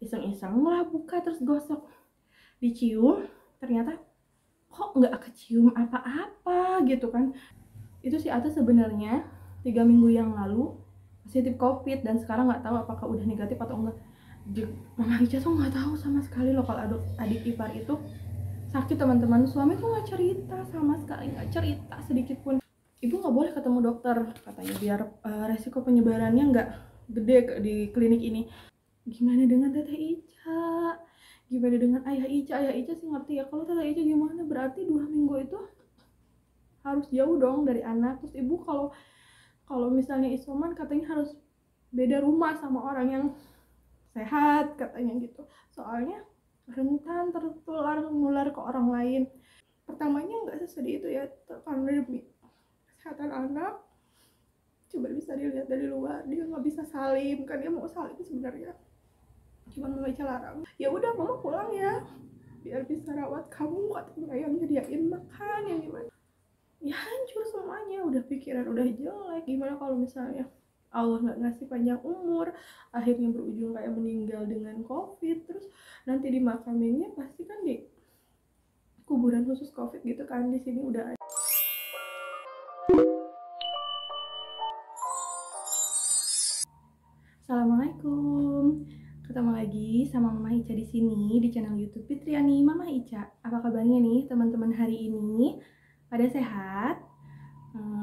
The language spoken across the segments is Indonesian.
iseng-iseng lah buka terus gosok, dicium ternyata kok nggak kecium apa-apa gitu kan. Itu si Ata sebenarnya 3 minggu yang lalu positif COVID dan sekarang nggak tahu apakah udah negatif atau enggak. Mama Ica tuh nggak tahu sama sekali loh kalau adik ipar itu sakit teman-teman. Suami tuh nggak cerita sama sekali, nggak cerita sedikit pun. Ibu nggak boleh ketemu dokter katanya biar resiko penyebarannya nggak gede di klinik ini. Gimana dengan Teteh Ica? Gimana dengan Ayah Ica? Ayah Ica sih ngerti ya. Kalau Teteh Ica gimana? Berarti 2 minggu itu harus jauh dong dari anak. Terus ibu kalau misalnya isoman katanya harus beda rumah sama orang yang sehat katanya gitu. Soalnya rentan tertular menular ke orang lain. Pertamanya nggak sesedih itu ya, karena demi kesehatan anak. Coba bisa dilihat dari luar, dia nggak bisa salim kan, dia mau salim sebenarnya, cuma Mama Ica larang. Ya udah mama pulang ya, biar bisa rawat kamu, katanya yang nyediain makan yang gimana. Ya hancur semuanya, udah pikiran udah jelek. Gimana kalau misalnya Allah nggak ngasih panjang umur, akhirnya berujung kayak meninggal dengan COVID, terus nanti dimakaminnya pasti kan di kuburan khusus COVID gitu kan. Di sini udah ada. Assalamualaikum. Ketemu lagi sama Mama Ica di sini di channel YouTube Fitriani Mama Ica. Apa kabarnya nih teman-teman hari ini? Pada sehat?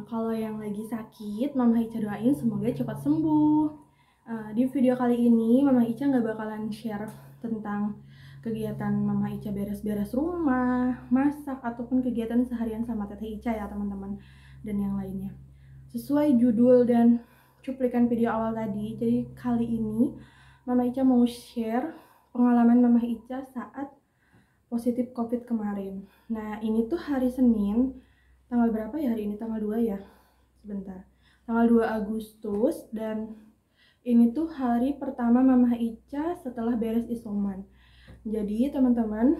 Kalau yang lagi sakit, Mama Ica doain semoga cepat sembuh. Di video kali ini Mama Ica nggak bakalan share tentang kegiatan Mama Ica beres-beres rumah, masak, ataupun kegiatan seharian sama Teteh Ica ya teman-teman, dan yang lainnya. Sesuai judul dan cuplikan video awal tadi, jadi kali ini Mama Ica mau share pengalaman Mama Ica saat positif COVID kemarin. Nah, ini tuh hari Senin, tanggal berapa ya hari ini? Tanggal 2 ya? Sebentar. Tanggal 2 Agustus, dan ini tuh hari pertama Mama Ica setelah beres isoman. Jadi, teman-teman,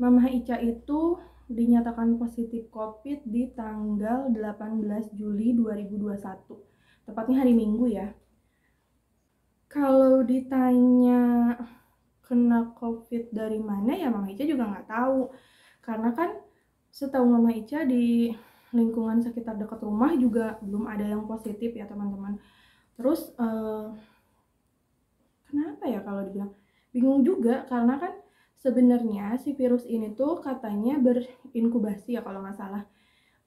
Mama Ica itu dinyatakan positif COVID di tanggal 18 Juli 2021. Tepatnya hari Minggu ya. Kalau ditanya kena COVID dari mana ya Mama Ica juga nggak tahu. Karena kan setahu Mama Ica di lingkungan sekitar dekat rumah juga belum ada yang positif ya teman-teman. Terus kenapa ya kalau dibilang bingung juga, karena kan sebenarnya si virus ini tuh katanya berinkubasi ya kalau nggak salah.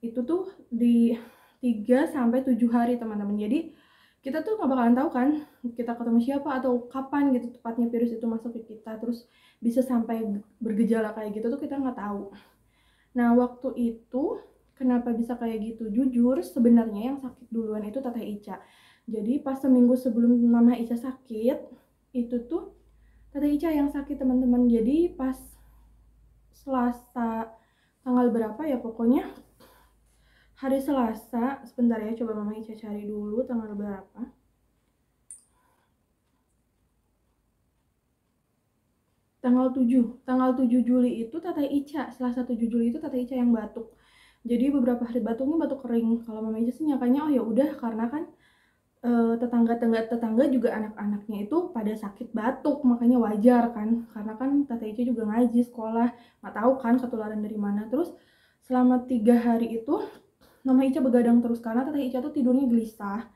Itu tuh di 3-7 hari teman-teman. Jadi kita tuh nggak bakalan tahu kan kita ketemu siapa atau kapan gitu tepatnya virus itu masuk ke kita, terus bisa sampai bergejala kayak gitu tuh kita nggak tahu. Nah waktu itu kenapa bisa kayak gitu, jujur sebenarnya yang sakit duluan itu Teteh Ica. Jadi pas seminggu sebelum Mama Ica sakit itu tuh Teteh Ica yang sakit teman-teman. Jadi pas Selasa tanggal berapa ya, pokoknya hari Selasa, sebentar ya, coba Mama Ica cari dulu tanggal berapa. Tanggal 7 Juli itu Teteh Ica, Selasa 7 Juli itu Teteh Ica yang batuk. Jadi beberapa hari batuknya batuk kering. Kalau Mama Ica sih nyakanya oh ya udah, karena kan tetangga juga anak-anaknya itu pada sakit batuk, makanya wajar kan, karena kan Teteh Ica juga ngaji sekolah, nggak tahu kan ketularan dari mana. Terus selama 3 hari itu Mama Ica begadang terus karena Teteh Ica tuh tidurnya gelisah,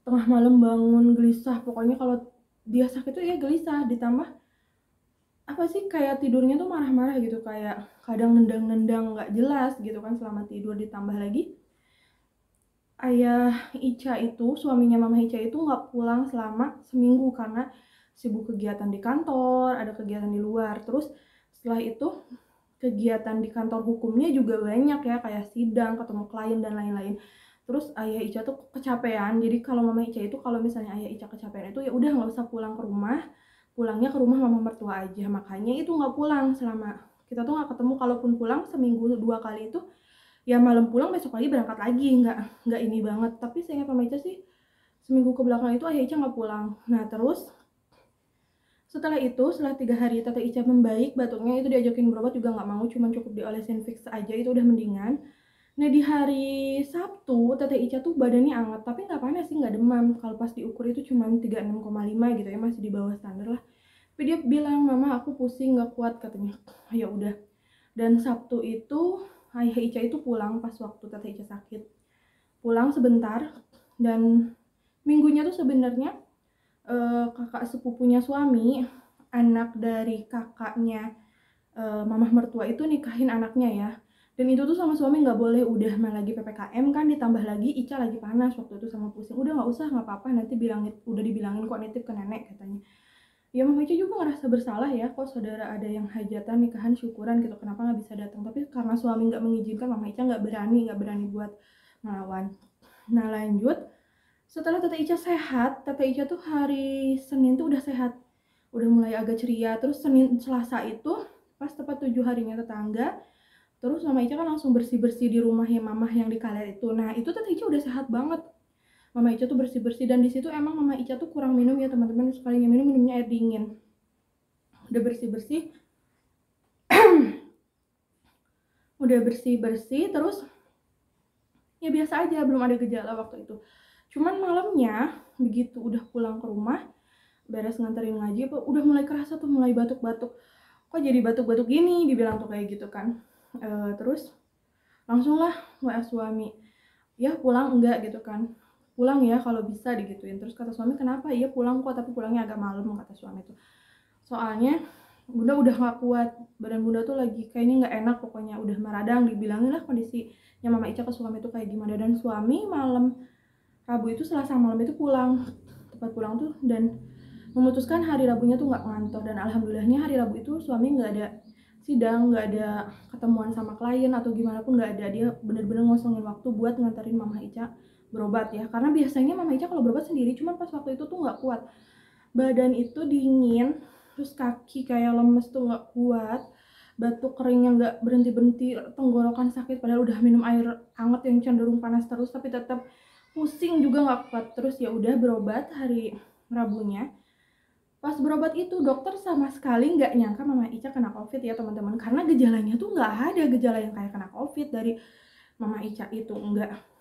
tengah malam bangun gelisah, pokoknya kalau dia sakit tuh ya gelisah, ditambah apa sih kayak tidurnya tuh marah-marah gitu, kayak kadang nendang-nendang nggak jelas gitu kan selama tidur. Ditambah lagi Ayah Ica itu, suaminya Mama Ica itu nggak pulang selama seminggu karena sibuk kegiatan di kantor, ada kegiatan di luar. Terus setelah itu kegiatan di kantor hukumnya juga banyak ya, kayak sidang, ketemu klien dan lain-lain. Terus Ayah Ica tuh kecapean. Jadi kalau Mama Ica itu kalau misalnya Ayah Ica kecapean itu ya udah nggak usah pulang ke rumah, pulangnya ke rumah mama mertua aja. Makanya itu nggak pulang selama kita tuh nggak ketemu. Kalaupun pulang seminggu 2 kali itu ya malam pulang, besok pagi berangkat lagi, nggak ini banget. Tapi seingat Mama Ica sih seminggu ke belakang itu Ayah Ica nggak pulang. Nah terus setelah 3 hari Teteh Ica membaik batuknya, itu diajakin berobat juga nggak mau, cuma cukup diolesin Vicks aja itu udah mendingan. Nah di hari Sabtu Teteh Ica tuh badannya anget tapi nggak panas sih, nggak demam. Kalau pas diukur itu cuma 36,5 gitu ya, masih di bawah standar lah. Tapi dia bilang, mama aku pusing nggak kuat katanya. Ya udah. Dan Sabtu itu Ayah Ica itu pulang pas waktu Tante Ica sakit, pulang sebentar. Dan minggunya tuh sebenarnya kakak sepupunya suami, anak dari kakaknya mamah mertua itu nikahin anaknya ya. Dan itu tuh sama suami nggak boleh, udah main lagi PPKM kan, ditambah lagi Ica lagi panas waktu itu sama pusing. Udah nggak usah, nggak apa-apa, nanti udah dibilangin kok nitip ke nenek katanya. Ya Mama Ica juga ngerasa bersalah ya, kok saudara ada yang hajatan nikahan syukuran gitu, kenapa nggak bisa datang. Tapi karena suami nggak mengizinkan, Mama Ica nggak berani buat melawan. Nah lanjut, setelah Tante Ica sehat, Tante Ica tuh hari Senin tuh udah sehat, udah mulai agak ceria. Terus Senin Selasa itu pas tepat 7 harinya tetangga, terus Mama Ica kan langsung bersih-bersih di rumahnya Mamah yang di Kaler itu. Nah itu Tante Ica udah sehat banget. Mama Ica tuh bersih-bersih, dan di situ emang Mama Ica tuh kurang minum ya teman-teman, sekalinya minumnya air dingin. Udah bersih-bersih, udah bersih-bersih, terus ya biasa aja, belum ada gejala waktu itu. Cuman malamnya begitu udah pulang ke rumah, beres nganterin ngaji, udah mulai kerasa tuh, mulai batuk-batuk. Kok jadi batuk-batuk gini, dibilang tuh kayak gitu kan. Terus langsung lah WA suami, ya pulang enggak gitu kan, pulang ya kalau bisa digituin. Terus kata suami, kenapa? Iya pulang kok, tapi pulangnya agak malam, kata suami tuh. Soalnya bunda udah gak kuat, badan bunda tuh lagi kayaknya nggak enak, pokoknya udah meradang. Dibilangin lah kondisinya Mama Ica ke suami tuh kayak gimana. Dan suami malam Rabu itu, Selasa malam itu pulang, tepat pulang tuh, dan memutuskan hari Rabunya tuh nggak ngantor. Dan alhamdulillahnya hari Rabu itu suami nggak ada sidang, nggak ada ketemuan sama klien atau gimana pun, nggak ada. Dia bener-bener ngosongin waktu buat nganterin Mama Ica berobat ya, karena biasanya Mama Ica kalau berobat sendiri, cuman pas waktu itu tuh nggak kuat, badan itu dingin, terus kaki kayak lemes tuh nggak kuat, batuk keringnya nggak berhenti-berhenti, tenggorokan sakit padahal udah minum air hangat yang cenderung panas terus, tapi tetap pusing juga nggak kuat. Terus ya udah berobat hari Rabunya. Pas berobat itu dokter sama sekali nggak nyangka Mama Ica kena COVID ya teman-teman, karena gejalanya tuh nggak ada gejala yang kayak kena COVID dari Mama Ica itu. Nggak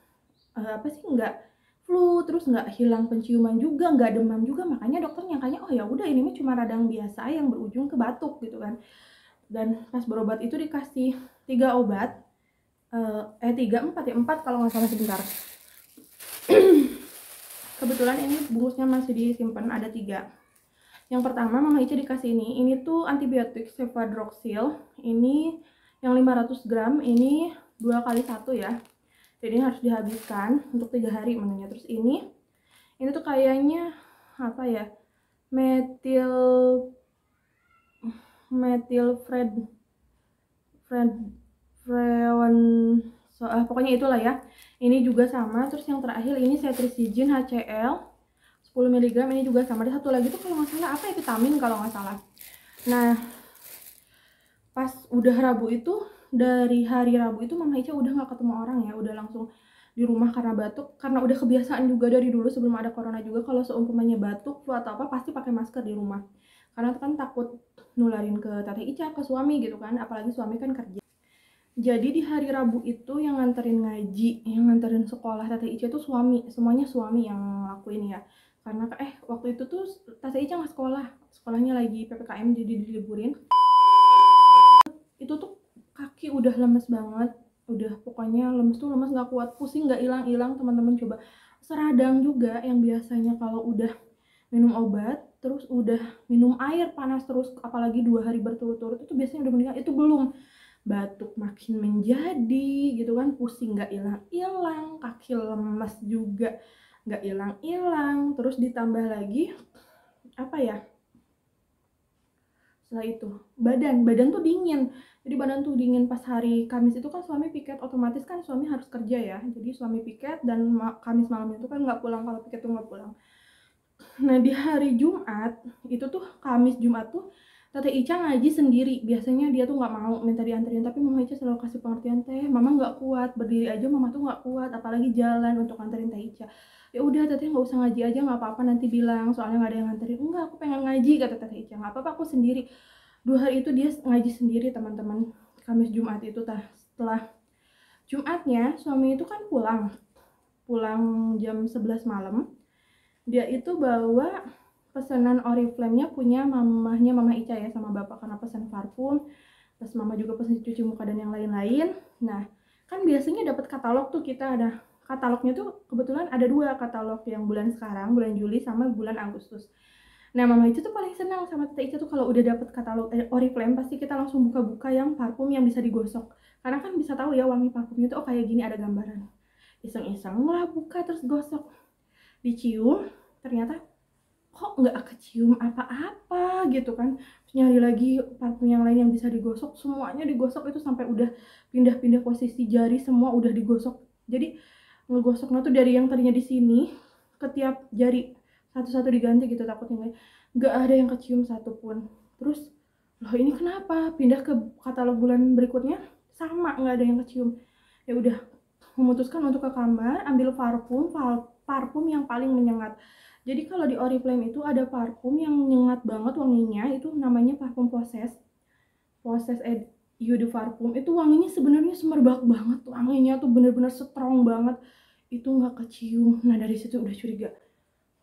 nggak flu, terus nggak hilang penciuman juga, nggak demam juga. Makanya dokter nyangkanya oh ya udah ini mah cuma radang biasa yang berujung ke batuk gitu kan. Dan pas berobat itu dikasih 3 obat, 4 kalau nggak salah, sebentar. Kebetulan ini bungkusnya masih disimpan, ada 3. Yang pertama Mama Ica dikasih ini tuh antibiotik Cefadroxil, ini yang 500 gram, ini 2 kali 1 ya, jadi harus dihabiskan untuk 3 hari menunya. Terus ini tuh kayaknya apa ya, pokoknya itulah ya, ini juga sama. Terus yang terakhir ini Cetirizine HCl 10 mg, ini juga sama. Ada satu lagi tuh kalau nggak salah apa ya, vitamin kalau nggak salah. Nah pas udah Rabu itu, dari hari Rabu itu Mama Ica udah nggak ketemu orang ya, udah langsung di rumah karena batuk, karena udah kebiasaan juga dari dulu sebelum ada corona juga, kalau seumpamanya batuk, flu atau apa pasti pakai masker di rumah, karena kan takut nularin ke Tante Ica, ke suami gitu kan, apalagi suami kan kerja. Jadi di hari Rabu itu yang nganterin ngaji, yang nganterin sekolah Tante Ica itu suami, semuanya suami yang ngelakuin ya. Karena waktu itu tuh Tante Ica nggak sekolah, sekolahnya lagi PPKM jadi diliburin. Itu tuh kaki udah lemes banget, udah pokoknya lemes tuh lemes, nggak kuat, pusing nggak hilang-hilang teman-teman. Coba seradang juga, yang biasanya kalau udah minum obat terus udah minum air panas terus, apalagi 2 hari berturut-turut, itu biasanya udah meninggal. Itu belum, batuk makin menjadi gitu kan, pusing nggak hilang-hilang, kaki lemes juga nggak hilang-hilang. Terus ditambah lagi apa ya, setelah itu badan tuh dingin. Jadi badan tuh dingin pas hari Kamis itu kan suami piket, otomatis kan suami harus kerja ya, jadi suami piket dan Kamis malam itu kan nggak pulang, kalau piket tuh nggak pulang. Nah di hari Jumat itu tuh, Kamis Jumat tuh Tante Ica ngaji sendiri. Biasanya dia tuh nggak mau minta dianterin, tapi Mama Ica selalu kasih pengertian, teh mama nggak kuat, berdiri aja mama tuh nggak kuat, apalagi jalan untuk anterin Teh Ica. Ya udah Teteh nggak usah ngaji aja, nggak apa-apa, nanti bilang soalnya nggak ada yang nganterin. Enggak, aku pengen ngaji, kata Teh Ica. Nggak apa-apa, aku sendiri. 2 hari itu dia ngaji sendiri teman-teman, Kamis Jumat itu. Setelah Jumatnya suami itu kan pulang jam 11 malam. Dia itu bawa pesanan Oriflame-nya punya mamahnya Mama Ica ya sama bapak karena pesan parfum. Terus mama juga pesan cuci muka dan yang lain-lain. Nah, kan biasanya dapat katalog tuh, kita ada katalognya tuh kebetulan ada 2 katalog, yang bulan sekarang, bulan Juli sama bulan Agustus. Nah, Mama Ica tuh paling senang sama Tete Ica tuh kalau udah dapet katalog Oriflame pasti kita langsung buka-buka yang parfum yang bisa digosok. Karena kan bisa tahu ya wangi parfumnya tuh oh kayak gini, ada gambaran. Iseng-iseng lah buka terus gosok. Dicium, ternyata kok nggak kecium apa-apa gitu kan. Terus nyari lagi parfum yang lain yang bisa digosok, semuanya digosok itu sampai udah pindah-pindah posisi jari, semua udah digosok. Jadi ngegosoknya tuh dari yang tadinya di sini ke tiap jari satu-satu diganti gitu, takutnya nggak ada yang kecium satupun. Terus loh ini kenapa, pindah ke katalog bulan berikutnya sama nggak ada yang kecium. Ya udah memutuskan untuk ke kamar ambil parfum yang paling menyengat. Jadi kalau di Oriflame itu ada parfum yang nyengat banget wanginya, itu namanya parfum Poses Eau de Parfum. Itu wanginya sebenarnya semerbak banget, wanginya tuh bener-bener strong banget, itu nggak kecium. Nah dari situ udah curiga,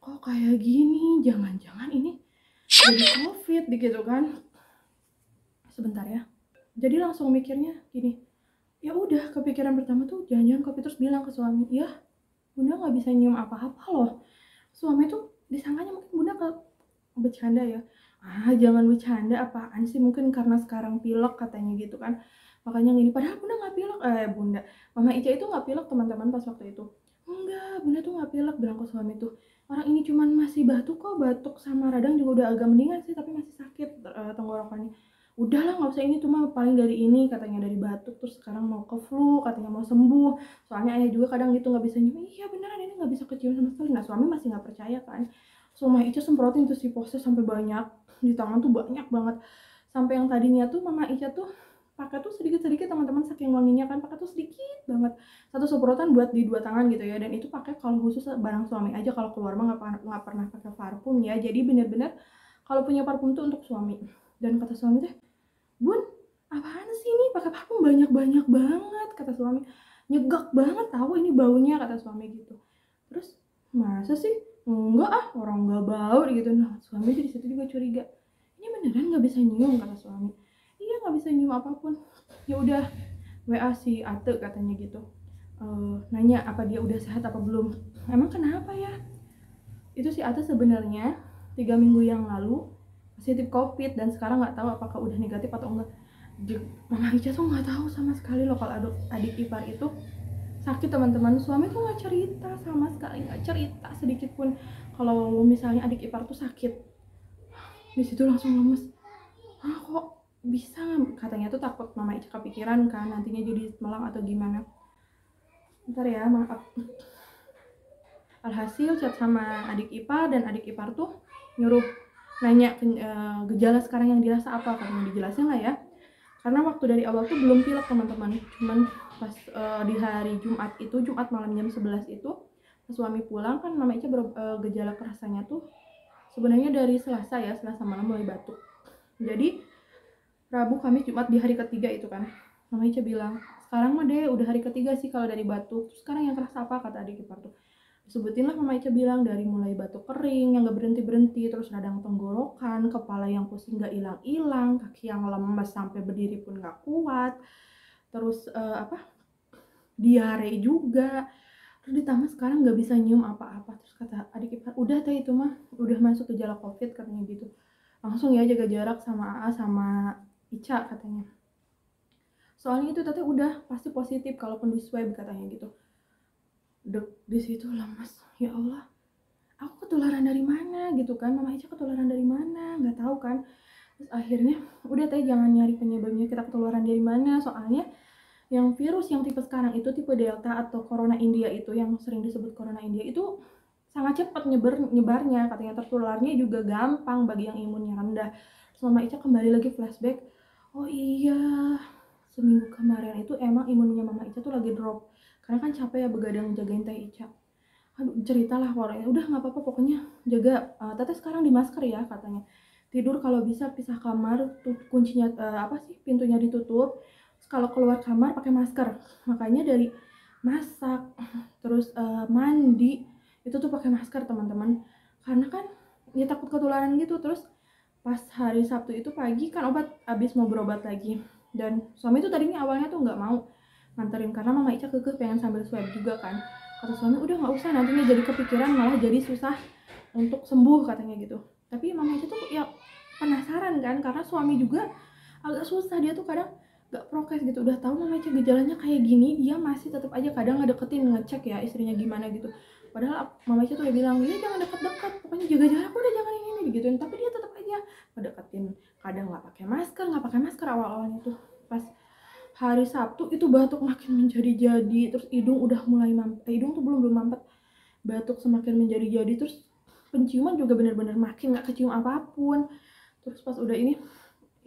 kok kayak gini, jangan-jangan ini jadi COVID gitu kan. Sebentar ya, jadi langsung mikirnya gini, ya udah kepikiran pertama tuh jangan-jangan COVID. Terus bilang ke suami, ya bunda nggak bisa nyium apa-apa loh. Suami tuh disangkanya mungkin bunda bercanda ya, jangan bercanda, apaan sih, mungkin karena sekarang pilek katanya gitu kan, makanya gini. Padahal bunda nggak pilek. Bunda, Mama Ica itu nggak pilek teman-teman pas waktu itu. Enggak, bunda tuh nggak pilek, bilang ke suami tuh, orang ini cuman masih batuk kok, batuk sama radang juga udah agak mendingan sih, tapi masih sakit tenggorokannya. Udahlah nggak usah, ini tuh mah paling dari ini katanya, dari batuk terus sekarang mau ke flu katanya, mau sembuh. Soalnya ayah juga kadang gitu nggak bisa nyium. Iya beneran ini nggak bisa kecium sama sekali. Nah suami masih nggak percaya kan. Mama Ica semprotin tuh si Poses sampai banyak di tangan tuh, banyak banget. Sampai yang tadinya tuh Mama Ica tuh pakai tuh sedikit-sedikit teman-teman, saking wanginya kan, pakai tuh sedikit banget, satu semprotan buat di 2 tangan gitu ya. Dan itu pakai kalau khusus barang suami aja, kalau keluar mah nggak pernah pakai parfum ya. Jadi bener-bener kalau punya parfum tuh untuk suami. Dan kata suami teh, bun apaan sih ini pakai parfum banyak-banyak banget, kata suami. Nyegak banget tahu ini baunya, kata suami gitu. Terus masa sih, enggak orang nggak bau gitu. Nah suami di situ juga curiga, ini beneran nggak bisa nyium, kata suami. Iya nggak bisa nyium apapun. Ya udah WA si Ate katanya gitu, nanya apa dia udah sehat apa belum. Emang kenapa ya? Itu si Ate sebenarnya 3 minggu yang lalu positif COVID dan sekarang nggak tahu apakah udah negatif atau enggak. Mama Ica tuh nggak tahu sama sekali loh kalau adik ipar itu sakit teman-teman. Suami tuh nggak cerita sama sekali, nggak cerita sedikit pun kalau misalnya adik ipar tuh sakit. Di situ langsung lemes. Kok bisa, katanya tuh takut Mama Ica kepikiran kan nantinya jadi melang atau gimana. Bentar ya, maaf. Alhasil chat sama adik ipar, dan adik ipar tuh nyuruh nanya gejala sekarang yang dirasa apa, karena dijelasin lah ya. Karena waktu dari awal tuh belum pilek teman-teman, cuman pas di hari Jumat itu, Jumat malam jam 11 itu pas suami pulang kan, Mama Ica gejala kerasanya tuh sebenarnya dari Selasa ya, Selasa malam mulai batuk. Jadi Rabu, Kamis, Jumat di hari ketiga itu kan Mama Ica bilang, sekarang mah deh udah hari ketiga sih kalau dari batuk. Terus sekarang yang kerasa apa, kata adik ipar tuh. Sebutin lah Mama Ica bilang, dari mulai batuk kering yang gak berhenti-berhenti, terus radang tenggorokan, kepala yang pusing gak hilang-hilang, kaki yang lemes sampai berdiri pun gak kuat, terus diare juga, terus ditambah sekarang gak bisa nyium apa-apa. Terus kata adik ipar, udah teh itu mah udah masuk gejala COVID katanya gitu, langsung ya jaga jarak sama AA sama Ica katanya, soalnya itu teteh udah pasti positif kalaupun di swab katanya gitu. Di situ lemes, ya Allah aku ketularan dari mana gitu kan, Mama Ica ketularan dari mana, nggak tahu kan. Terus akhirnya udah teh jangan nyari penyebabnya kita ketularan dari mana, soalnya yang virus yang tipe sekarang itu tipe Delta atau Corona India itu, yang sering disebut Corona India itu sangat cepat nyebarnya, katanya tertularnya juga gampang bagi yang imunnya rendah. Terus Mama Ica kembali lagi flashback, oh iya seminggu kemarin itu emang imunnya Mama Ica tuh lagi drop, karena kan capek ya begadang jagain Teh Ica. Aduh ceritalah orangnya, udah nggak apa-apa pokoknya jaga, teteh sekarang di masker ya katanya, tidur kalau bisa pisah kamar, kuncinya pintunya ditutup, terus kalau keluar kamar pakai masker. Makanya dari masak terus mandi itu tuh pakai masker teman-teman, karena kan ya takut ketularan gitu. Terus pas hari Sabtu itu pagi kan abis mau berobat lagi, dan suami tuh tadinya awalnya tuh nggak mau nganterin karena Mama Ica kekeh pengen sambil swab juga kan. Kata suami udah nggak usah, nantinya jadi kepikiran malah jadi susah untuk sembuh katanya gitu. Tapi Mama Ica tuh ya penasaran kan, karena suami juga agak susah, dia tuh kadang gak prokes gitu, udah tahu Mama Ica gejalanya kayak gini dia masih tetap aja kadang ngedeketin, ngecek ya istrinya gimana gitu. Padahal Mama Ica tuh udah bilang dia jangan deket-deket, pokoknya jaga jarak udah, jangan ini digituin, tapi dia tetap aja ngedeketin. Kadang nggak pakai masker awal-awalnya tuh. Pas hari Sabtu itu batuk makin menjadi-jadi, terus hidung udah mulai hidung tuh belum mampet, batuk semakin menjadi-jadi, terus penciuman juga bener-bener makin nggak kecium apapun. Terus pas udah ini,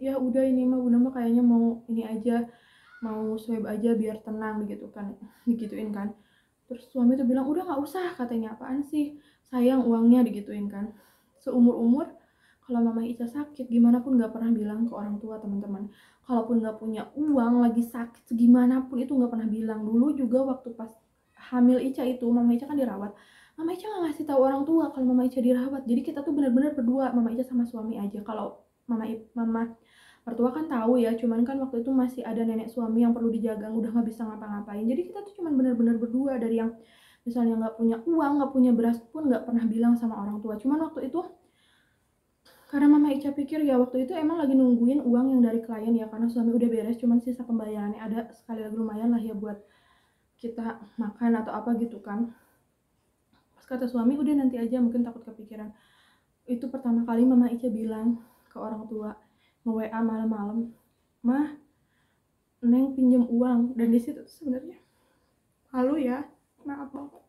ya udah ini mah Bunda mah kayaknya mau ini aja, mau swab aja biar tenang gitu kan, digituin kan. Terus suami tuh bilang udah nggak usah, katanya apaan sih, sayang uangnya, digituin kan. Seumur-umur kalau Mama Ica sakit gimana pun nggak pernah bilang ke orang tua teman-teman. Kalaupun nggak punya uang lagi sakit segimana pun itu nggak pernah bilang. Dulu juga waktu pas hamil Ica itu Mama Ica kan dirawat, Mama Ica nggak ngasih tahu orang tua kalau Mama Ica dirawat. Jadi kita tuh benar-benar berdua, Mama Ica sama suami aja. Kalau mama mertua kan tahu ya, cuman kan waktu itu masih ada nenek suami yang perlu dijaga, udah nggak bisa ngapa-ngapain. Jadi kita tuh cuman benar-benar berdua, dari yang misalnya nggak punya uang, nggak punya beras pun nggak pernah bilang sama orang tua. Cuman waktu itu karena Mama Ica pikir ya waktu itu emang lagi nungguin uang yang dari klien ya, karena suami udah beres, cuman sisa pembayarannya ada, sekali lagi lumayan lah ya buat kita makan atau apa gitu kan. Pas kata suami udah nanti aja, mungkin takut kepikiran. Itu pertama kali Mama Ica bilang ke orang tua, nge-WA malam-malam, "Mah, Neng pinjem uang." Dan di situ sebenarnya malu ya, maaf banget.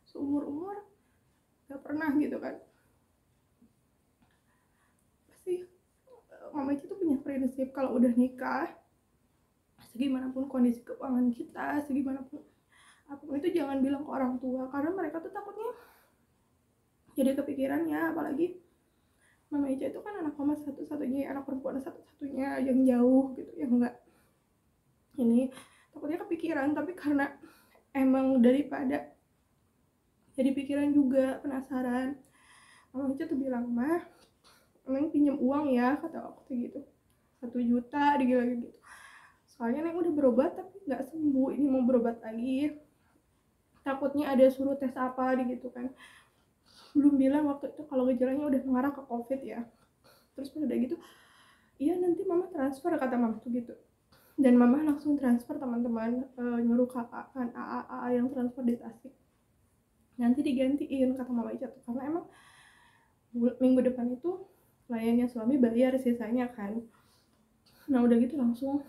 Seumur-umur gak pernah gitu kan. Pasti Mama Ica tuh punya prinsip kalau udah nikah, segimanapun kondisi keuangan kita, segimanapun apapun itu jangan bilang ke orang tua, karena mereka tuh takutnya jadi kepikiran ya. Apalagi Mama Ica itu kan anak mama satu-satunya, anak perempuan satu-satunya yang jauh gitu, yang enggak ini, takutnya kepikiran. Tapi karena emang daripada jadi pikiran juga, penasaran, Mama Ica tuh bilang, "Mah, Neng pinjam uang ya," kata aku kayak gitu, 1 juta digila gitu. Soalnya Neng udah berobat tapi nggak sembuh, ini mau berobat lagi, takutnya ada suruh tes apa gitu kan. Belum bilang waktu itu kalau gejalanya udah mengarah ke COVID ya. Terus pas udah gitu, iya nanti Mama transfer, kata Mama tuh gitu. Dan Mama langsung transfer, teman-teman, nyuruh kakak kan, AA yang transfer di Tasik, nanti digantiin kata Mama Ica tuh, karena emang minggu depan itu kliennya suami bayar sisanya kan. Nah udah gitu langsung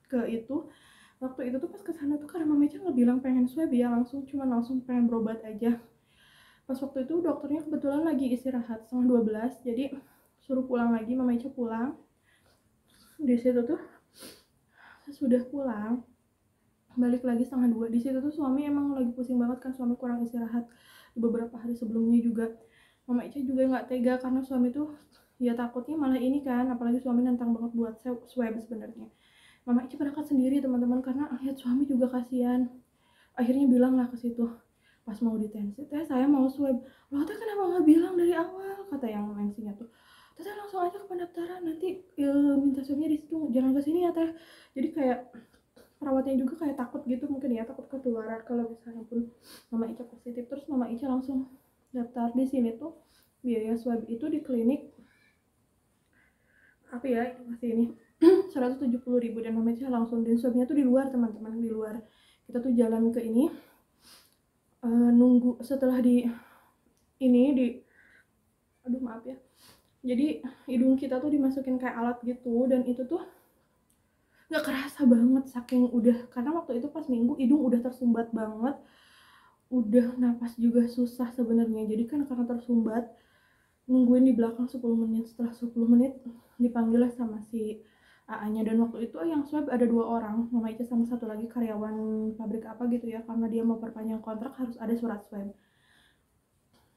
ke itu. Waktu itu tuh pas kesana tuh karena Mama Ica nggak bilang pengen swab ya, langsung pengen berobat aja. Pas waktu itu dokternya kebetulan lagi istirahat 11:30, jadi suruh pulang lagi. Mama Ica pulang. Di situ tuh sudah pulang, balik lagi 1:30. Di situ tuh suami emang lagi pusing banget kan, suami kurang istirahat beberapa hari sebelumnya juga. Mama Ica juga nggak tega karena suami tuh ya takutnya malah ini kan, apalagi suami nantang banget buat swab sebenarnya. Mama Ica berangkat sendiri teman-teman karena lihat suami juga kasihan. Akhirnya bilang lah ke situ pas mau ditensi, "Teh saya mau swab." "Loh teh kenapa nggak bilang dari awal?" kata yang mensinya tuh. "Teh langsung aja ke pendaftaran, nanti minta swabnya di situ, jangan ke sini ya Teh." Jadi kayak perawatnya juga kayak takut gitu mungkin ya, takut ketularan kalau misalnya pun Mama Ica positif. Terus Mama Ica langsung daftar di sini tuh. Biaya swab itu di klinik apa ya, masih ini 170.000, dan Mama Ica langsung, dan swabnya tuh di luar teman-teman, di luar. Kita tuh jalan ke ini, nunggu setelah di ini di, aduh maaf ya, jadi hidung kita tuh dimasukin kayak alat gitu, dan itu tuh nggak kerasa banget saking udah, karena waktu itu pas minggu hidung udah tersumbat banget, udah napas juga susah sebenarnya. Jadi kan karena tersumbat, nungguin di belakang 10 menit. Setelah 10 menit dipanggil lah sama si AA-nya, dan waktu itu yang swab ada 2 orang, Mama Ica sama satu lagi karyawan pabrik apa gitu ya, karena dia mau perpanjang kontrak harus ada surat swab.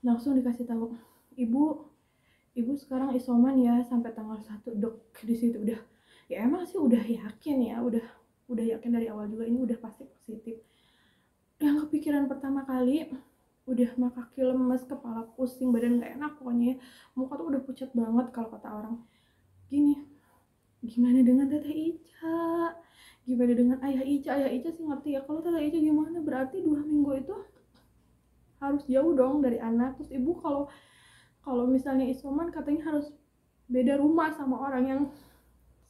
Langsung dikasih tahu, ibu sekarang isoman ya sampai tanggal 1. Dok di situ udah, ya emang sih udah yakin ya, udah yakin dari awal juga ini udah pasti positif. Yang kepikiran pertama kali udah mah kaki lemes, kepala pusing, badan gak enak pokoknya ya. Muka tuh udah pucat banget. Kalau kata orang gini, gimana dengan Teteh Ica, gimana dengan Ayah Ica? Ayah Ica sih ngerti ya, kalau Teteh Ica gimana, berarti 2 minggu itu harus jauh dong dari anak. Terus ibu kalau kalau misalnya isoman katanya harus beda rumah sama orang yang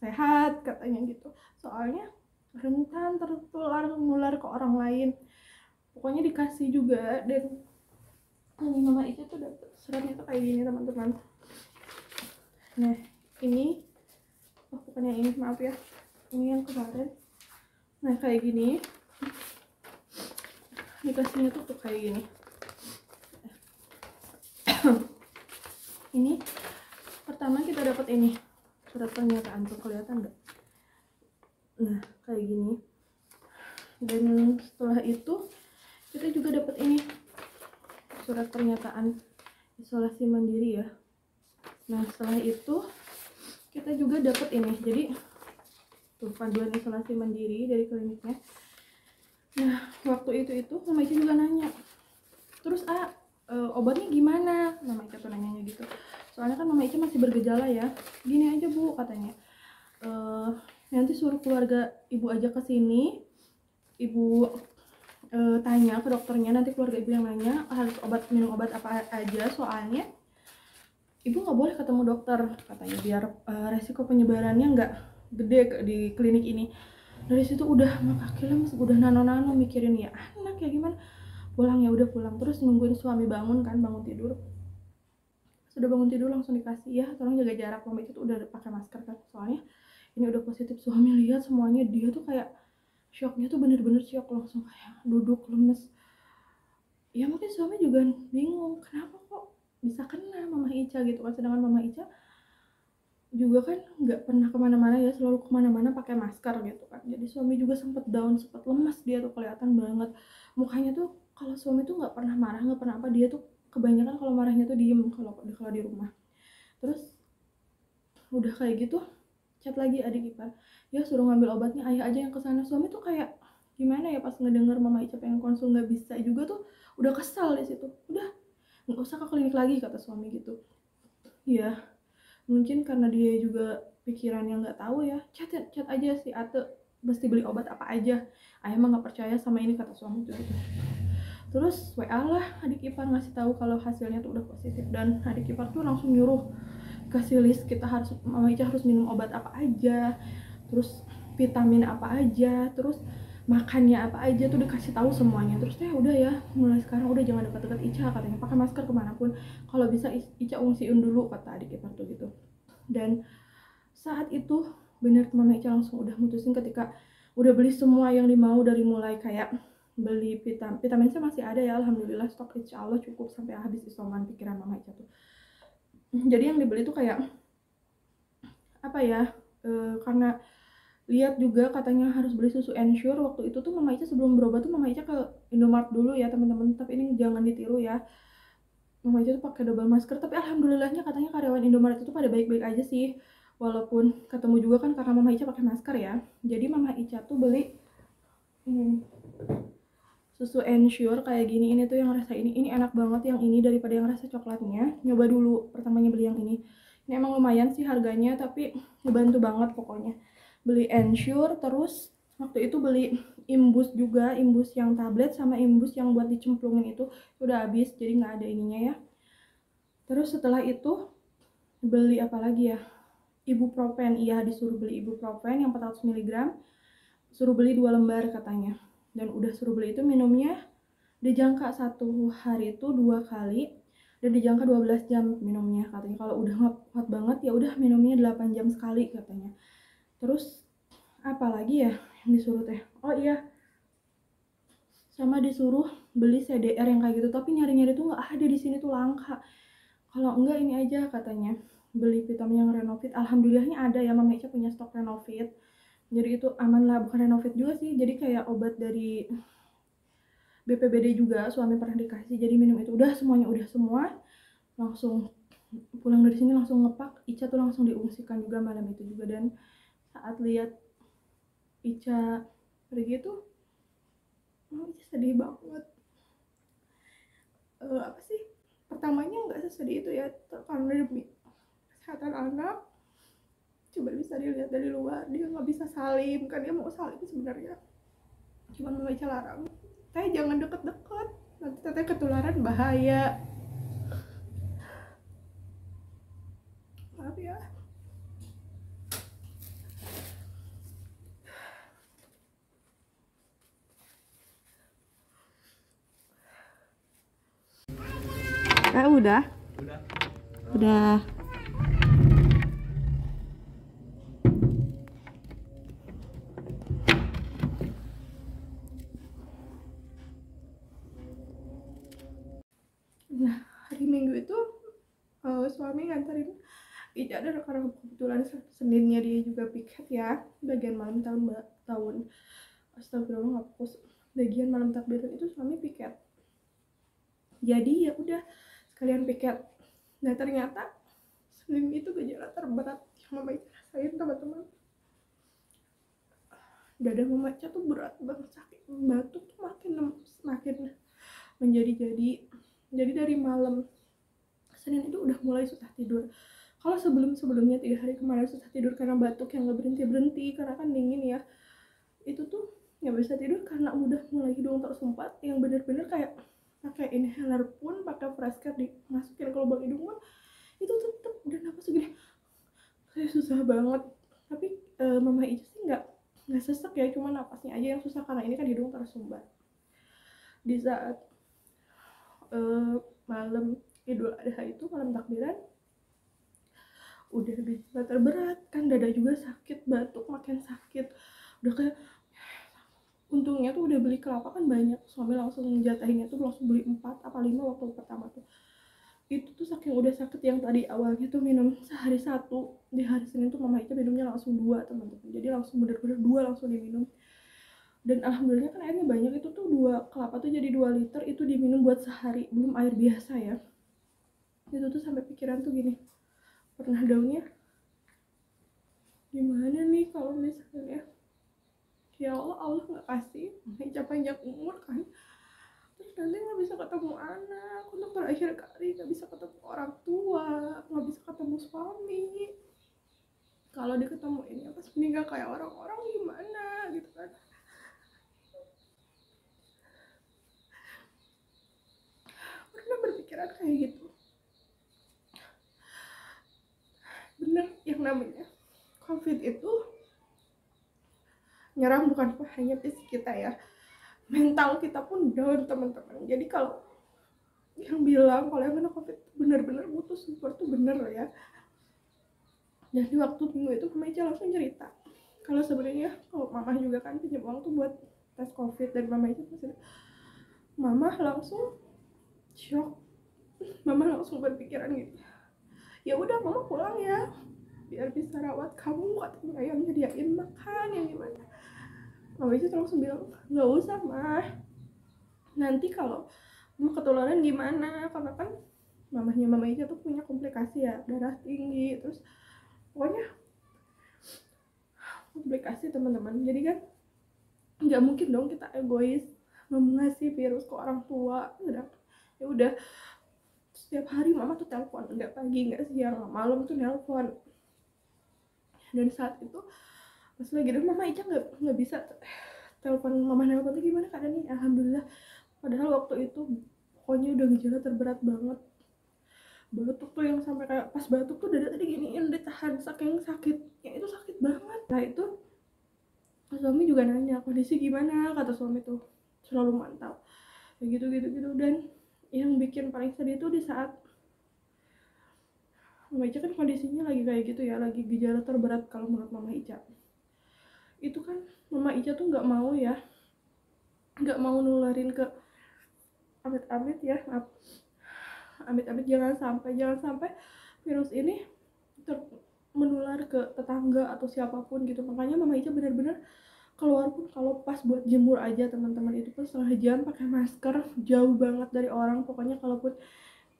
sehat katanya gitu, soalnya rentan tertular menular ke orang lain. Pokoknya dikasih juga. Dan ini Mama Ica tuh dapet suratnya tuh kayak gini teman-teman. Nah ini, oh bukan yang ini, maaf ya, ini yang kemarin. Nah kayak gini dikasihnya tuh kayak gini. Ini pertama kita dapat ini surat pernyataan, tuh kelihatan nggak? Nah kayak gini. Dan setelah itu kita juga dapat ini surat pernyataan isolasi mandiri ya. Nah setelah itu kita juga dapat ini, jadi tuh panduan isolasi mandiri dari kliniknya. Nah waktu itu Mama Ica juga nanya, terus obatnya gimana? Mama Ica tuh nanyanya gitu, soalnya kan Mama Ica masih bergejala ya. Gini aja Bu katanya, nanti suruh keluarga ibu aja ke sini, ibu tanya ke dokternya, nanti keluarga ibu yang nanya harus minum obat apa aja, soalnya ibu nggak boleh ketemu dokter katanya, biar resiko penyebarannya nggak gede di klinik ini. Dari situ udah kaki lemes, udah nano mikirin ya anak ya gimana. Pulang ya udah pulang, terus nungguin suami bangun kan, bangun tidur. Sudah bangun tidur langsung dikasih, ya tolong jaga jarak. Mama itu udah pakai masker kan, soalnya ini udah positif. Suami lihat semuanya, dia tuh kayak shocknya tuh bener-bener shock, langsung kayak duduk lemes. Ya mungkin suami juga bingung kenapa kok bisa kena Mama Ica gitu kan, sedangkan Mama Ica juga kan nggak pernah kemana-mana ya, selalu kemana-mana pakai masker gitu kan. Jadi suami juga sempet down, sempet lemas, dia tuh kelihatan banget mukanya tuh. Kalau suami tuh nggak pernah marah, nggak pernah apa, dia tuh kebanyakan kalau marahnya tuh diem kalau di rumah. Terus udah kayak gitu chat lagi adik ipar, ya suruh ngambil obatnya, ayah aja yang kesana. Suami tuh kayak gimana ya, pas ngedenger Mama Ica pengen konsul nggak bisa juga tuh udah kesal di situ. Udah nggak usah ke klinik lagi kata suami gitu ya. Mungkin karena dia juga pikiran yang nggak tahu ya, chat aja si Ate mesti beli obat apa aja. Ayah mah nggak percaya sama ini kata suami tuh gitu. Terus WA lah adik ipar ngasih tahu kalau hasilnya tuh udah positif, dan adik ipar tuh langsung nyuruh kasih list kita harus, Mama Ica harus minum obat apa aja, terus vitamin apa aja, terus makannya apa aja tuh dikasih tahu semuanya. Terus udah ya, mulai sekarang udah jangan dekat-dekat Ica katanya, pakai masker kemanapun, kalau bisa Ica ungsiin dulu kata adik ipar tuh gitu. Dan saat itu bener Mama Ica langsung udah mutusin ketika udah beli semua yang dimau, dari mulai kayak beli vitamin C masih ada ya, alhamdulillah stok insya Allah cukup sampai habis isoman, pikiran Mama Ica tuh. Jadi yang dibeli tuh kayak apa ya, karena lihat juga katanya harus beli susu Ensure. Waktu itu tuh Mama Ica sebelum berobat tuh Mama Ica ke Indomaret dulu ya teman-teman, tapi ini jangan ditiru ya. Mama Ica tuh pakai double masker, tapi alhamdulillahnya katanya karyawan Indomaret itu pada baik-baik aja sih, walaupun ketemu juga kan karena Mama Ica pakai masker ya. Jadi Mama Ica tuh beli susu Ensure kayak gini. Ini tuh yang rasa ini enak banget yang ini daripada yang rasa coklatnya. Nyoba dulu pertamanya beli yang ini emang lumayan sih harganya, tapi ngebantu banget pokoknya. Beli Ensure, terus waktu itu beli Imbus juga, Imbus yang tablet sama Imbus yang buat dicemplungin itu udah habis, jadi nggak ada ininya ya. Terus setelah itu beli apa lagi ya, ibuprofen. Iya disuruh beli ibuprofen yang 400 mg, suruh beli 2 lembar katanya. Dan udah suruh beli itu minumnya dijangka satu hari itu 2 kali, dan dijangka 12 jam minumnya katanya. Kalau udah nggak kuat banget ya udah minumnya 8 jam sekali katanya. Terus apalagi ya yang disuruh teh, oh iya sama disuruh beli CDR yang kayak gitu, tapi nyari-nyari tuh nggak ada di sini tuh, langka. Kalau enggak ini aja katanya, beli vitamin yang Renovit. Alhamdulillahnya ada ya, Mama Ica punya stok Renovit, jadi itu aman lah. Bukan Renovit juga sih, jadi kayak obat dari BPBD juga, suami pernah dikasih, jadi minum itu. Udah semuanya, udah semua. Langsung pulang dari sini langsung ngepak. Ica tuh langsung diungsikan juga malam itu juga. Dan saat lihat Ica pergi tuh, Mama Ica sedih banget. apa sih, pertamanya nggak sesedih itu ya, karena demi kesehatan anak. Coba bisa dilihat dari luar, dia nggak bisa salim kan, dia mau salim sebenarnya, cuma Mama Ica larang, teh jangan deket-deket, nanti teteh ketularan bahaya. Maaf ya. Udah. Udah. Nah, hari Minggu itu suami nganterin Ica, ada karena kebetulan Seninnya dia juga piket ya, bagian malam tahun astagfirullah, ngapus, bagian malam takbiran itu suami piket, jadi ya udah sekalian piket. Nah ternyata Senin itu gejala terberat yang Mama Ica rasain, teman-teman. Dada Mama Ica tuh berat banget, sakit, batuk tuh makin menjadi-jadi. Jadi dari malam Senin itu udah mulai susah tidur. Kalau sebelumnya 3 hari kemarin susah tidur karena batuk yang nggak berhenti karena kan dingin ya, itu tuh nggak bisa tidur karena udah mulai hidung tersumpat yang bener-bener kayak pakai inhaler pun, pakai fresh care dimasukin ke lubang hidung pun itu tetep udah napas segini, kayak susah banget. Tapi Mama Ica sih nggak sesek ya, cuma napasnya aja yang susah karena ini kan hidung tersumbat. Di saat malam Idul Adha itu, malam takbiran, udah gejala terberat kan, dada juga sakit, batuk makin sakit, udah kayak, untungnya tuh udah beli kelapa kan banyak, suami langsung jatahinnya tuh langsung beli 4 apa 5 waktu pertama tuh. Itu tuh saking udah sakit, yang tadi awalnya tuh minum sehari 1, di hari Senin tuh Mama Ica minumnya langsung 2 teman-teman, jadi langsung bener-bener 2 langsung diminum. Dan alhamdulillah kan airnya banyak, itu tuh 2 kelapa tuh jadi 2 liter, itu diminum buat sehari, belum air biasa ya. Itu tuh sampai pikiran tuh gini, pernah daunnya gimana nih kalau misalnya ya Allah nggak kasih Ica panjang umur kan, terus nanti nggak bisa ketemu anak untuk terakhir kali, nggak bisa ketemu orang tua, nggak bisa ketemu suami, kalau diketemuin ya pas meninggal kayak orang-orang gimana gitu kan. Pernah berpikiran kayak gitu. Bener yang namanya COVID itu nyerang bukan hanya fisik kita ya, mental kita pun down teman-teman. Jadi kalau yang bilang kalau yang kena COVID bener-bener butuh support tuh bener ya. Dan di waktu minggu itu Mama Ica langsung cerita kalau sebenarnya kalau Mama juga kan pinjam uang tuh buat tes COVID, dan Mama Ica masih, Mama langsung shock, Mama langsung berpikiran gitu, ya udah Mama pulang ya biar bisa rawat kamu, katanya yang nyediain makan yang gimana. Mama Ica langsung bilang nggak usah Mah, nanti kalau mau ketularan gimana, karena kan mamahnya Mama Ica tuh punya komplikasi ya, darah tinggi, terus pokoknya komplikasi teman-teman. Jadi kan nggak mungkin dong kita egois ngasih virus ke orang tua. Ya udah setiap hari Mama tuh telepon, nggak pagi nggak siang nggak malam tuh telepon. Dan saat itu pas lagi dan Mama Ica nggak bisa telepon, Mama nelpon tuh gimana keadaan nih, alhamdulillah. Padahal waktu itu pokoknya udah gejala terberat banget, batuk tuh yang sampai kayak pas batuk tuh dada tadi giniin ditahan saking sakitnya, itu sakit banget. Nah itu suami juga nanya kondisi gimana, kata suami tuh selalu mantau kayak gitu. Dan yang bikin paling sedih tuh di saat Mama Ica kan kondisinya lagi kayak gitu ya, lagi gejala terberat kalau menurut Mama Ica. Itu kan Mama Ica tuh nggak mau ya, nggak mau nularin ke amit-amit ya, maaf, amit-amit jangan sampai virus ini menular ke tetangga atau siapapun gitu. Makanya Mama Ica benar-benar keluar pun kalau pas buat jemur aja teman-teman, itu pun setengah jam pakai masker, jauh banget dari orang. Pokoknya kalaupun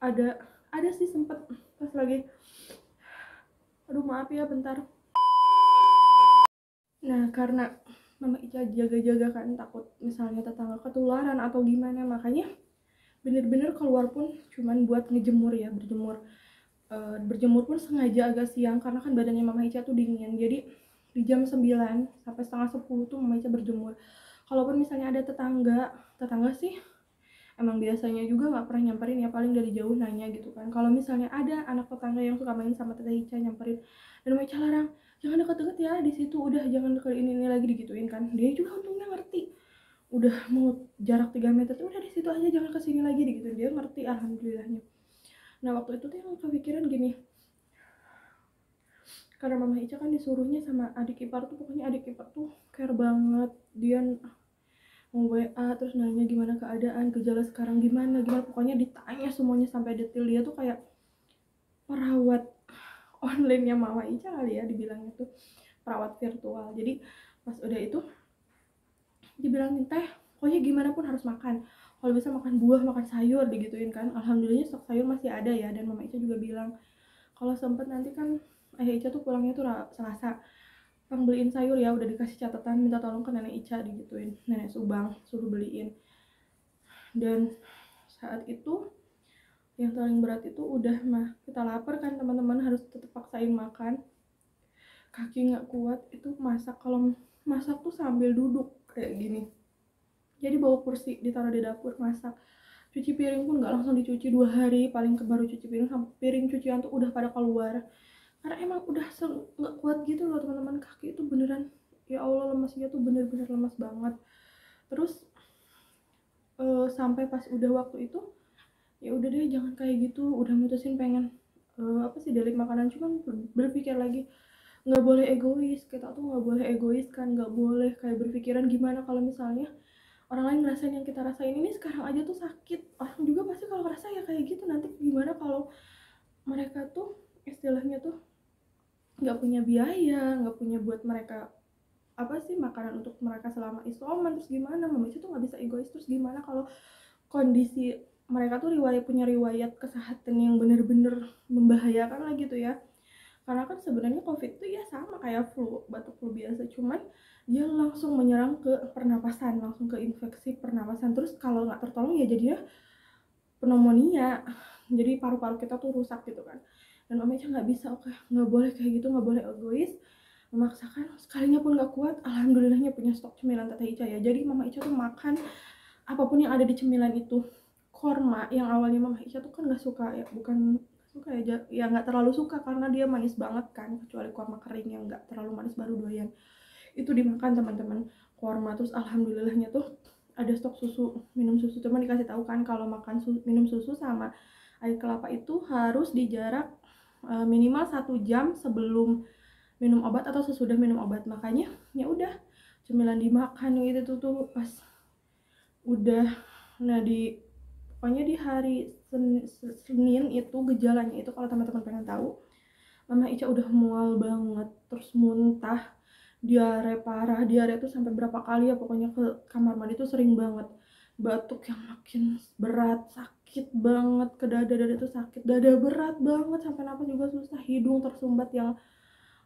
ada sih sempet pas lagi, aduh maaf ya bentar. Nah karena Mama Ica jaga-jaga kan, takut misalnya tetangga ketularan atau gimana, makanya bener-bener keluar pun cuman buat ngejemur ya, berjemur pun sengaja agak siang karena kan badannya Mama Ica tuh dingin. Jadi di jam 9 sampai setengah 10 tuh Mama Ica berjemur. Kalaupun misalnya ada tetangga sih emang biasanya juga nggak pernah nyamperin ya, paling dari jauh nanya gitu kan. Kalau misalnya ada anak tetangga yang suka main sama Teteh Ica nyamperin, dan Mama Ica larang, jangan deket-deket ya di situ, udah jangan deket ini lagi, digituin kan. Dia juga untungnya ngerti, udah mau jarak 3 meter tuh udah di situ aja, jangan kesini lagi, digituin. Dia ngerti alhamdulillahnya. Nah waktu itu tuh yang kepikiran gini, karena Mama Ica kan disuruhnya sama adik ipar tuh, pokoknya adik ipar tuh care banget. Dia mau WA terus nanya gimana keadaan, gejala sekarang gimana, pokoknya ditanya semuanya sampai detail. Dia tuh kayak perawat online-nya Mama Ica kali ya dibilangnya tuh, perawat virtual. Jadi pas udah itu dibilangin, teh pokoknya gimana pun harus makan, kalau bisa makan buah, makan sayur, digituin kan. Alhamdulillahnya stok sayur masih ada ya. Dan Mama Ica juga bilang kalau sempet nanti kan Ayah Ica tuh pulangnya tuh Selasa, Bang beliin sayur ya, udah dikasih catatan minta tolong ke nenek Ica, digituin, nenek Subang suruh beliin. Dan saat itu yang paling berat itu udah mah kita lapar kan teman-teman, harus tetap paksain makan, kaki nggak kuat itu masak. Kalau masak tuh sambil duduk kayak gini, jadi bawa kursi ditaruh di dapur masak. Cuci piring pun nggak langsung dicuci, 2 hari paling baru cuci piring, sampai piring cucian tuh udah pada keluar karena emang udah nggak kuat gitu loh teman-teman. Kaki itu beneran, ya Allah, lemesnya tuh bener-bener lemas banget. Terus sampai pas udah waktu itu, ya udah deh jangan kayak gitu, udah mutusin pengen apa sih, delete makanan. Cuman berpikir lagi, nggak boleh egois, kita tuh nggak boleh egois kan, nggak boleh kayak berpikiran gimana kalau misalnya orang lain ngerasain yang kita rasain ini sekarang aja tuh sakit. Orang juga pasti kalau ngerasa ya kayak gitu, nanti gimana kalau mereka tuh istilahnya tuh nggak punya biaya, nggak punya buat mereka apa sih makanan untuk mereka selama isoman, terus gimana. Mama itu tuh nggak bisa egois. Terus gimana kalau kondisi mereka tuh punya riwayat kesehatan yang bener-bener membahayakan lah gitu ya. Karena kan sebenarnya COVID itu ya sama kayak batuk flu biasa, cuman dia langsung menyerang ke pernapasan, langsung ke infeksi pernapasan. Terus kalau nggak tertolong ya jadinya pneumonia, jadi paru-paru kita tuh rusak gitu kan. Dan Mama Ica nggak bisa, oke, nggak boleh kayak gitu, nggak boleh egois, memaksakan. Sekalinya pun nggak kuat, alhamdulillahnya punya stok cemilan Teteh Ica ya. Jadi Mama Ica tuh makan apapun yang ada di cemilan itu. Korma yang awalnya Mama Ica tuh kan nggak suka ya, bukan suka ya nggak terlalu suka karena dia manis banget kan, kecuali korma kering yang nggak terlalu manis baru doyan. Itu dimakan teman-teman, korma. Terus alhamdulillahnya tuh ada stok susu, minum susu. Cuma dikasih tahu kan kalau minum susu sama air kelapa itu harus di jarak minimal 1 jam sebelum minum obat atau sesudah minum obat. Makanya ya udah cemilan dimakan gitu tuh pas udah. Nah pokoknya di hari Senin itu gejalanya itu, kalau teman-teman pengen tahu, Mama Ica udah mual banget, terus muntah, diare parah. Diare tuh sampai berapa kali ya, pokoknya ke kamar mandi tuh sering banget. Batuk yang makin berat, sakit banget ke dada tuh sakit, dada berat banget sampai napas juga susah, hidung tersumbat yang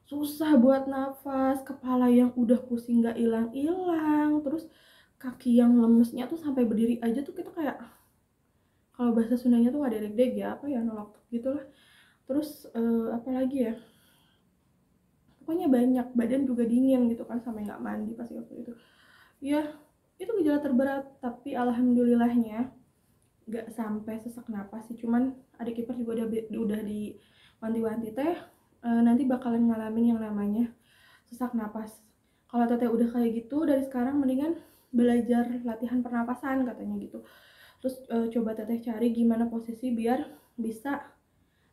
susah buat nafas, kepala yang udah pusing gak hilang-hilang, terus kaki yang lemesnya tuh sampai berdiri aja tuh kita kayak, kalau bahasa Sundanya tuh gak dedek-deg ya, apa ya, nolak gitu lah. Terus apa lagi ya, pokoknya banyak, badan juga dingin gitu kan, sampai nggak mandi pas waktu itu ya. Itu gejala terberat, tapi alhamdulillahnya nggak sampai sesak napas sih. Cuman adik ipar juga udah di wanti-wanti, teh nanti bakalan ngalamin yang namanya sesak napas. Kalau teteh udah kayak gitu, dari sekarang mendingan belajar latihan pernapasan katanya gitu. Terus coba teteh cari gimana posisi biar bisa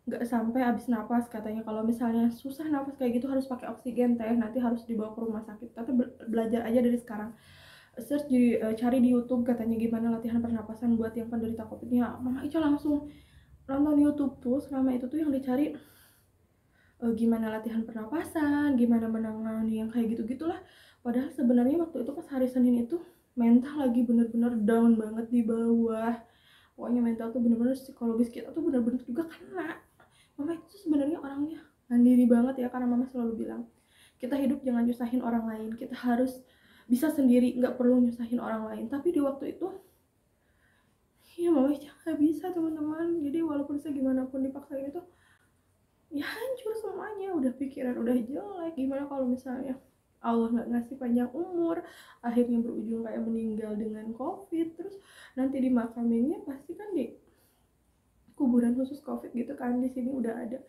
nggak sampai habis napas katanya. Kalau misalnya susah napas kayak gitu harus pakai oksigen teh, nanti harus dibawa ke rumah sakit. Tapi belajar aja dari sekarang, search cari di YouTube katanya gimana latihan pernapasan buat yang penderita COVID-nya. Mama Ica langsung nonton YouTube tuh, selama itu tuh yang dicari gimana latihan pernapasan, gimana menangani yang kayak gitu-gitulah. Padahal sebenarnya waktu itu pas hari Senin itu mental lagi bener-bener down banget, di bawah. Pokoknya mental tuh bener-bener, psikologis kita tuh bener-bener juga kena. Mama itu sebenarnya orangnya mandiri banget ya, karena Mama selalu bilang kita hidup jangan nyusahin orang lain, kita harus bisa sendiri, nggak perlu nyusahin orang lain. Tapi di waktu itu Iya Mama Ica nggak bisa teman-teman, jadi walaupun segimanapun dipaksain itu ya hancur semuanya, udah pikiran udah jelek, gimana kalau misalnya Allah nggak ngasih panjang umur, akhirnya berujung kayak meninggal dengan COVID, terus nanti dimakaminnya pasti kan di kuburan khusus COVID gitu kan, di sini udah ada